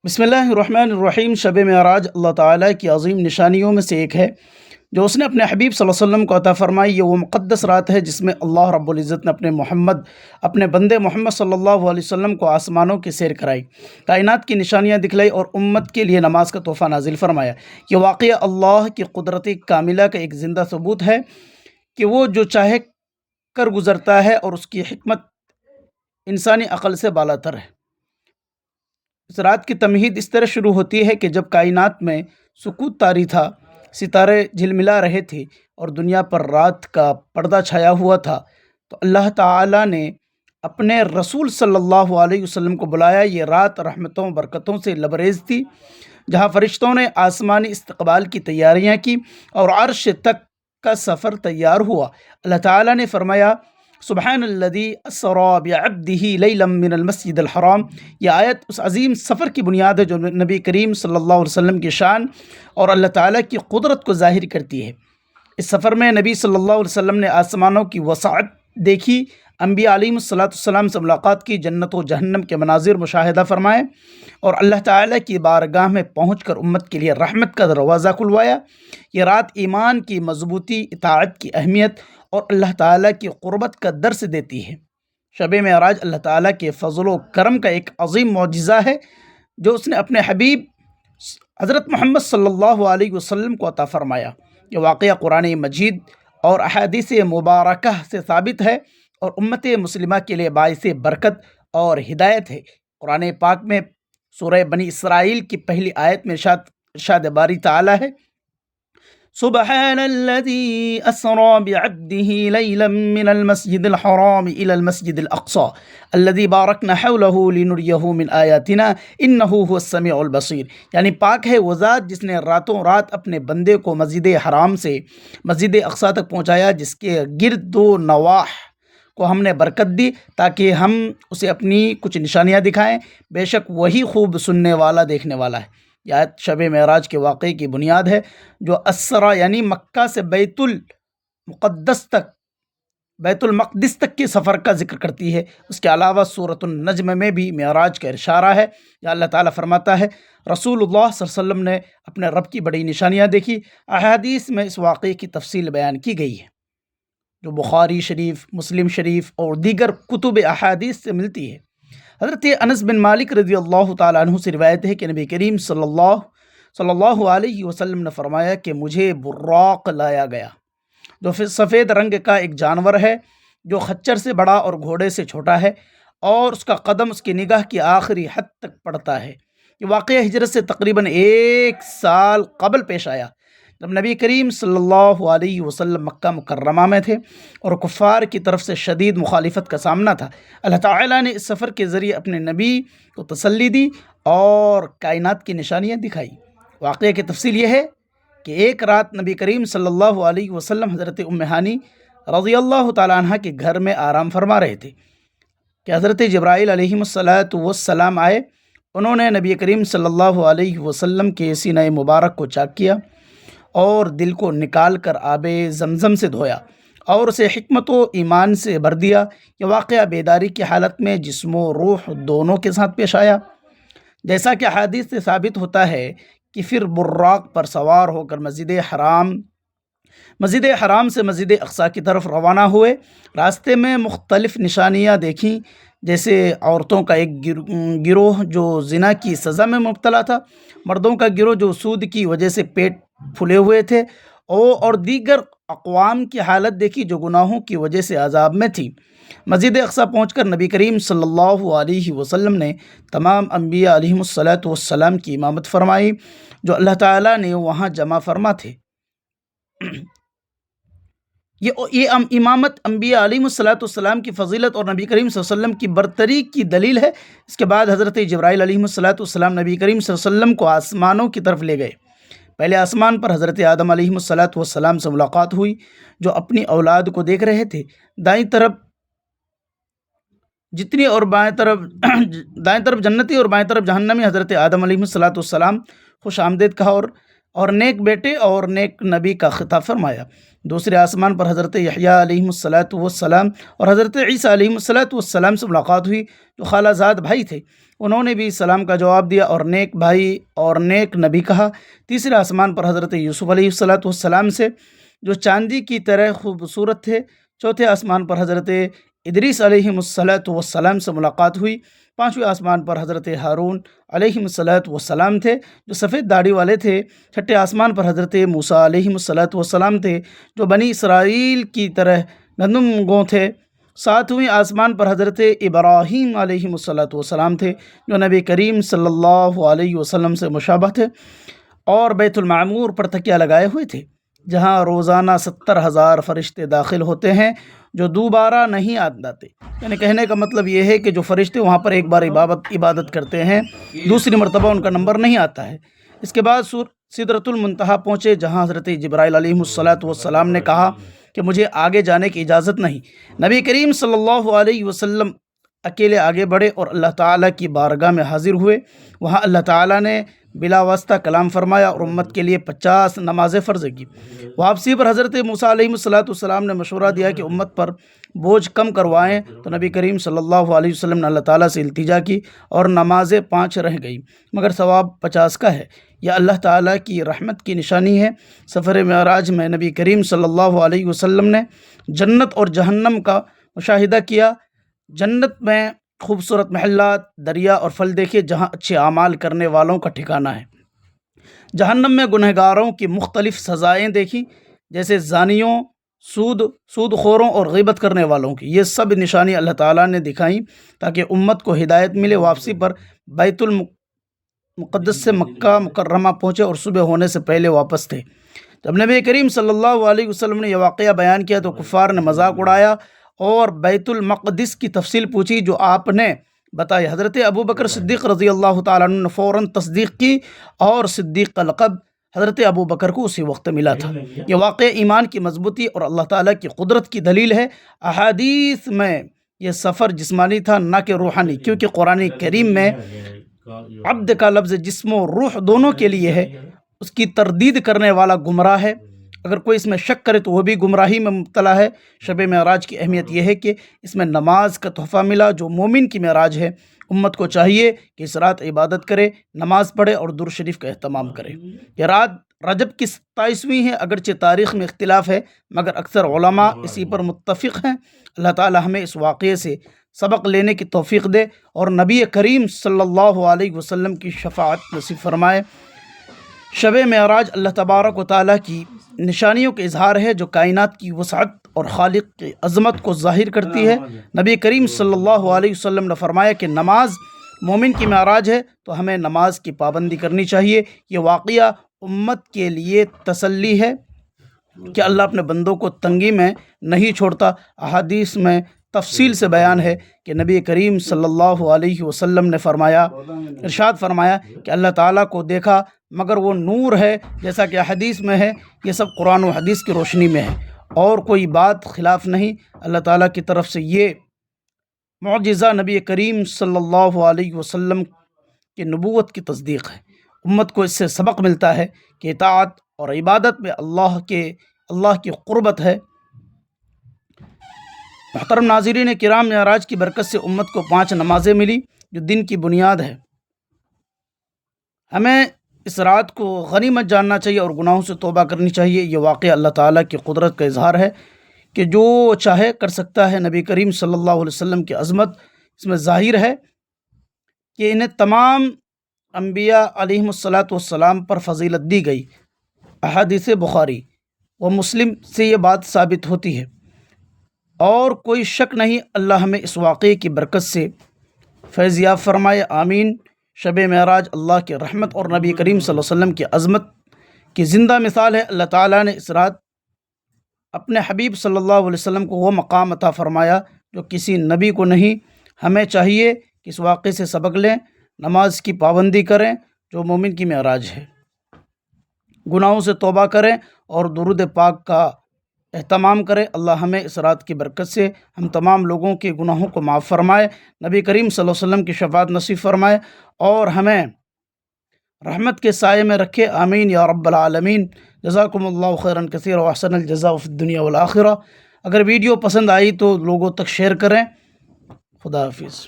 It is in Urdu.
بسم اللہ الرحمن الرحیم۔ شب معراج اللہ تعالیٰ کی عظیم نشانیوں میں سے ایک ہے جو اس نے اپنے حبیب صلی اللہ علیہ وسلم کو عطا فرمائی۔ یہ وہ مقدس رات ہے جس میں اللہ رب العزت نے اپنے بندے محمد صلی اللہ علیہ وسلم کو آسمانوں کی سیر کرائی، کائنات کی نشانیاں دکھلائی اور امت کے لیے نماز کا تحفہ نازل فرمایا۔ یہ واقعہ اللہ کی قدرت کاملہ کا ایک زندہ ثبوت ہے کہ وہ جو چاہے کر گزرتا ہے اور اس کی حکمت انسانی عقل سے بالاتر ہے۔ اس رات کی تمہید اس طرح شروع ہوتی ہے کہ جب کائنات میں سکوت طاری تھا، ستارے جھلملا رہے تھے اور دنیا پر رات کا پردہ چھایا ہوا تھا، تو اللہ تعالیٰ نے اپنے رسول صلی اللہ علیہ وسلم کو بلایا۔ یہ رات رحمتوں برکتوں سے لبریز تھی، جہاں فرشتوں نے آسمانی استقبال کی تیاریاں کی اور عرش تک کا سفر تیار ہوا۔ اللہ تعالیٰ نے فرمایا، سبحان الذی اسری بعبدہ لیلا من المسجد الحرام۔ یہ آیت اس عظیم سفر کی بنیاد ہے جو نبی کریم صلی اللہ علیہ وسلم کی شان اور اللہ تعالیٰ کی قدرت کو ظاہر کرتی ہے۔ اس سفر میں نبی صلی اللہ علیہ وسلم نے آسمانوں کی وسعت دیکھی، انبیاء علیہم السلام سے ملاقات کی، جنت و جہنم کے مناظر مشاہدہ فرمائے اور اللہ تعالیٰ کی بارگاہ میں پہنچ کر امت کے لیے رحمت کا دروازہ کھلوایا۔ یہ رات ایمان کی مضبوطی، اطاعت کی اہمیت اور اللہ تعالیٰ کی قربت کا درس دیتی ہے۔ شب معراج اللہ تعالیٰ کے فضل و کرم کا ایک عظیم معجزہ ہے جو اس نے اپنے حبیب حضرت محمد صلی اللہ علیہ وسلم کو عطا فرمایا۔ یہ واقعہ قرآن مجید اور احادیث مبارکہ سے ثابت ہے اور امت مسلمہ کے لیے باعث برکت اور ہدایت ہے۔ قرآن پاک میں سورہ بنی اسرائیل کی پہلی آیت میں ارشاد باری تعالیٰ ہے، سبحان الذي أسرى بعبده ليلا من المسجد الحرام إلى المسجد الأقصى الذي باركنا حوله لنريه من آياتنا إنه هو السميع البصير۔ یعنی پاک ہے وہ ذات جس نے راتوں رات اپنے بندے کو مسجد حرام سے مسجد اقصیٰ تک پہنچایا، جس کے گرد و نواح کو ہم نے برکت دی تاکہ ہم اسے اپنی کچھ نشانیاں دکھائیں۔ بے شک وہی خوب سننے والا دیکھنے والا ہے۔ یہ آیت شب معراج کے واقعے کی بنیاد ہے جو اسرا یعنی مکہ سے بیت المقدس تک کے سفر کا ذکر کرتی ہے۔ اس کے علاوہ سورۃ النجم میں بھی معراج کا اشارہ ہے۔ یا اللہ تعالیٰ فرماتا ہے، رسول اللہ صلی اللہ علیہ وسلم نے اپنے رب کی بڑی نشانیاں دیکھی۔ احادیث میں اس واقعے کی تفصیل بیان کی گئی ہے جو بخاری شریف، مسلم شریف اور دیگر کتب احادیث سے ملتی ہے۔ حضرت انس بن مالک رضی اللہ تعالیٰ عنہ سے روایت ہے کہ نبی کریم صلی اللہ علیہ وسلم نے فرمایا کہ مجھے براق لایا گیا، جو سفید رنگ کا ایک جانور ہے جو خچر سے بڑا اور گھوڑے سے چھوٹا ہے، اور اس کا قدم اس کی نگاہ کی آخری حد تک پڑتا ہے۔ یہ واقعہ ہجرت سے تقریباً 1 سال قبل پیش آیا، جب نبی کریم صلی اللہ علیہ وسلم مکہ مکرمہ میں تھے اور کفار کی طرف سے شدید مخالفت کا سامنا تھا۔ اللہ تعالیٰ نے اس سفر کے ذریعے اپنے نبی کو تسلی دی اور کائنات کی نشانیاں دکھائی۔ واقعے کی تفصیل یہ ہے کہ ایک رات نبی کریم صلی اللہ علیہ وسلم حضرت ام ہانی رضی اللہ تعالیٰ عنہ کے گھر میں آرام فرما رہے تھے کہ حضرت جبرائیل علیہ السلام آئے۔ انہوں نے نبی کریم صلی اللہ علیہ وسلم کے سینہ مبارک کو چاک کیا اور دل کو نکال کر آب زمزم سے دھویا اور اسے حکمت و ایمان سے بھر دیا۔ یہ واقعہ بیداری کی حالت میں جسم و روح دونوں کے ساتھ پیش آیا، جیسا کہ حدیث سے ثابت ہوتا ہے کہ پھر براق پر سوار ہو کر مسجد حرام سے مسجد اقصیٰ کی طرف روانہ ہوئے۔ راستے میں مختلف نشانیاں دیکھیں، جیسے عورتوں کا ایک گروہ جو زنا کی سزا میں مبتلا تھا، مردوں کا گروہ جو سود کی وجہ سے پیٹ پھولے ہوئے تھے، اور دیگر اقوام کی حالت دیکھی جو گناہوں کی وجہ سے عذاب میں تھی۔ مسجد اقصیٰ پہنچ کر نبی کریم صلی اللہ علیہ وسلم نے تمام انبیاء علیہم السلام کی امامت فرمائی جو اللہ تعالیٰ نے وہاں جمع فرما تھے۔ یہ امامت انبیاء علیہم السلام کی فضیلت اور نبی کریم صلی اللہ علیہ وسلم کی برتری کی دلیل ہے۔ اس کے بعد حضرت جبرائیل علیہ السلام نبی کریم صلی اللہ علیہ وسلم کو آسمانوں کی طرف لے گئے۔ پہلے آسمان پر حضرت آدم علیہ السلام سے ملاقات ہوئی جو اپنی اولاد کو دیکھ رہے تھے۔ دائیں طرف جنتی اور بائیں طرف جہنمی حضرت آدم علیہ السلام خوش آمدید کہا اور اور نیک بیٹے اور نیک نبی کا خطاب فرمایا۔ دوسرے آسمان پر حضرت یحییٰ علیہ الصلاۃ والسلام اور حضرت عیسیٰ علیہ الصلاۃ والسلام سے ملاقات ہوئی، جو خالہ زاد بھائی تھے۔ انہوں نے بھی سلام کا جواب دیا اور نیک بھائی اور نیک نبی کہا۔ تیسرے آسمان پر حضرت یوسف علیہ الصلاۃ والسلام سے، جو چاندی کی طرح خوبصورت تھے۔ چوتھے آسمان پر حضرت ادریس علیہ الصلاۃ والسلام سے ملاقات ہوئی۔ پانچویں آسمان پر حضرت ہارون علیہ الصلاۃ والسلام تھے، جو سفید داڑھی والے تھے۔ چھٹے آسمان پر حضرت موسیٰ علیہ الصلاۃ والسلام تھے، جو بنی اسرائیل کی طرح گندم گوں تھے۔ ساتویں آسمان پر حضرت ابراہیم علیہ الصلاۃ والسلام تھے، جو نبی کریم صلی اللہ علیہ وسلم سے مشابہ تھے اور بیت المعمور پر تکیہ لگائے ہوئے تھے، جہاں روزانہ 70,000 فرشتے داخل ہوتے ہیں، جو دوبارہ نہیں آتے۔ یعنی کہنے کا مطلب یہ ہے کہ جو فرشتے وہاں پر ایک بار عبادت کرتے ہیں، دوسری مرتبہ ان کا نمبر نہیں آتا ہے۔ اس کے بعد سدرۃ المنتہا پہنچے، جہاں حضرت جبرائیل علیہ الصلاۃ والسلام نے کہا کہ مجھے آگے جانے کی اجازت نہیں۔ نبی کریم صلی اللہ علیہ وسلم اکیلے آگے بڑھے اور اللہ تعالیٰ کی بارگاہ میں حاضر ہوئے۔ وہاں اللہ تعالیٰ نے بلا واسطہ کلام فرمایا اور امت کے لیے 50 نمازیں فرض کی۔ واپسی پر حضرت موسیٰ علیہ الصلاۃ والسلام نے مشورہ دیا کہ امت پر بوجھ کم کروائیں، تو نبی کریم صلی اللہ علیہ وسلم نے اللہ تعالیٰ سے التجا کی اور نمازیں 5 رہ گئیں، مگر ثواب 50 کا ہے۔ یہ اللہ تعالیٰ کی رحمت کی نشانی ہے۔ سفر معراج میں نبی کریم صلی اللہ علیہ وسلم نے جنت اور جہنم کا مشاہدہ کیا۔ جنت میں خوبصورت محلات، دریا اور پھل دیکھے، جہاں اچھے اعمال کرنے والوں کا ٹھکانہ ہے۔ جہنم میں گنہگاروں کی مختلف سزائیں دیکھی، جیسے زانیوں، سود خوروں اور غیبت کرنے والوں کی۔ یہ سب نشانی اللہ تعالیٰ نے دکھائیں تاکہ امت کو ہدایت ملے۔ واپسی پر بیت المقدس سے مکہ مکرمہ پہنچے اور صبح ہونے سے پہلے واپس تھے۔ جب نبی کریم صلی اللہ علیہ وسلم نے یہ واقعہ بیان کیا تو کفار نے مذاق اڑایا اور بیت المقدس کی تفصیل پوچھی، جو آپ نے بتائی۔ حضرت ابو بکر صدیق رضی اللہ تعالیٰ عنہ نے فوراً تصدیق کی اور صدیق کا لقب حضرت ابو بکر کو اسی وقت ملا تھا۔ یہ واقعہ ایمان کی مضبوطی اور اللہ تعالیٰ کی قدرت کی دلیل ہے۔ احادیث میں یہ سفر جسمانی تھا، نہ کہ روحانی، کیونکہ قرآن کریم میں عبد کا لفظ جسم و روح دونوں کے لیے ہے۔ اس کی تردید کرنے والا گمراہ ہے، اگر کوئی اس میں شک کرے تو وہ بھی گمراہی میں مبتلا ہے۔ شب معراج کی اہمیت یہ ہے کہ اس میں نماز کا تحفہ ملا، جو مومن کی معراج ہے۔ امت کو چاہیے کہ اس رات عبادت کرے، نماز پڑھے اور درود شریف کا اہتمام کرے۔ یہ رات رجب کی 27ویں ہے، اگرچہ تاریخ میں اختلاف ہے، مگر اکثر علماء اسی پر متفق ہیں۔ اللہ تعالی ہمیں اس واقعے سے سبق لینے کی توفیق دے اور نبی کریم صلی اللہ علیہ وسلم کی شفاعت نصیب فرمائے۔ شب معراج اللہ تبارک و تعالیٰ کی نشانیوں کا اظہار ہے، جو کائنات کی وسعت اور خالق کی عظمت کو ظاہر کرتی ہے۔ نبی کریم صلی اللہ علیہ وسلم نے فرمایا کہ نماز مومن کی معراج ہے، تو ہمیں نماز کی پابندی کرنی چاہیے۔ یہ واقعہ امت کے لیے تسلی ہے کہ اللہ اپنے بندوں کو تنگی میں نہیں چھوڑتا۔ احادیث میں تفصیل سے بیان ہے کہ نبی کریم صلی اللہ علیہ وسلم نے ارشاد فرمایا کہ اللہ تعالیٰ کو دیکھا مگر وہ نور ہے، جیسا کہ حدیث میں ہے۔ یہ سب قرآن و حدیث کی روشنی میں ہے اور کوئی بات خلاف نہیں۔ اللہ تعالیٰ کی طرف سے یہ معجزہ نبی کریم صلی اللہ علیہ وسلم کی نبوت کی تصدیق ہے۔ امت کو اس سے سبق ملتا ہے کہ اطاعت اور عبادت میں اللہ کی قربت ہے۔ محترم ناظرین کرام، معراج کی برکت سے امت کو 5 نمازیں ملی، جو دن کی بنیاد ہے۔ ہمیں اس رات کو غنیمت جاننا چاہیے اور گناہوں سے توبہ کرنی چاہیے۔ یہ واقعہ اللہ تعالیٰ کی قدرت کا اظہار ہے کہ جو چاہے کر سکتا ہے۔ نبی کریم صلی اللہ علیہ وسلم کی عظمت اس میں ظاہر ہے کہ انہیں تمام انبیاء علیہم الصلاۃ والسلام پر فضیلت دی گئی۔ احادیث بخاری و مسلم سے یہ بات ثابت ہوتی ہے اور کوئی شک نہیں۔ اللہ ہمیں اس واقعے کی برکت سے فیض یاب فرمائے، آمین۔ شب معراج اللہ کی رحمت اور نبی کریم صلی اللہ علیہ وسلم کی عظمت کی زندہ مثال ہے۔ اللہ تعالیٰ نے اس رات اپنے حبیب صلی اللہ علیہ وسلم کو وہ مقام عطا فرمایا جو کسی نبی کو نہیں۔ ہمیں چاہیے کہ اس واقعے سے سبق لیں، نماز کی پابندی کریں جو مومن کی معراج ہے، گناہوں سے توبہ کریں اور درود پاک کا اہتمام کریں۔ اللہ ہمیں اس رات کی برکت سے ہم تمام لوگوں کے گناہوں کو معاف فرمائے، نبی کریم صلی اللہ علیہ وسلم کی شفاعت نصیب فرمائے اور ہمیں رحمت کے سائے میں رکھے، آمین یا رب العالمین۔ جزاکم اللہ خیرا کثیرا واحسن الجزاء فی الدنیا والآخرہ۔ اگر ویڈیو پسند آئی تو لوگوں تک شیئر کریں۔ خدا حافظ۔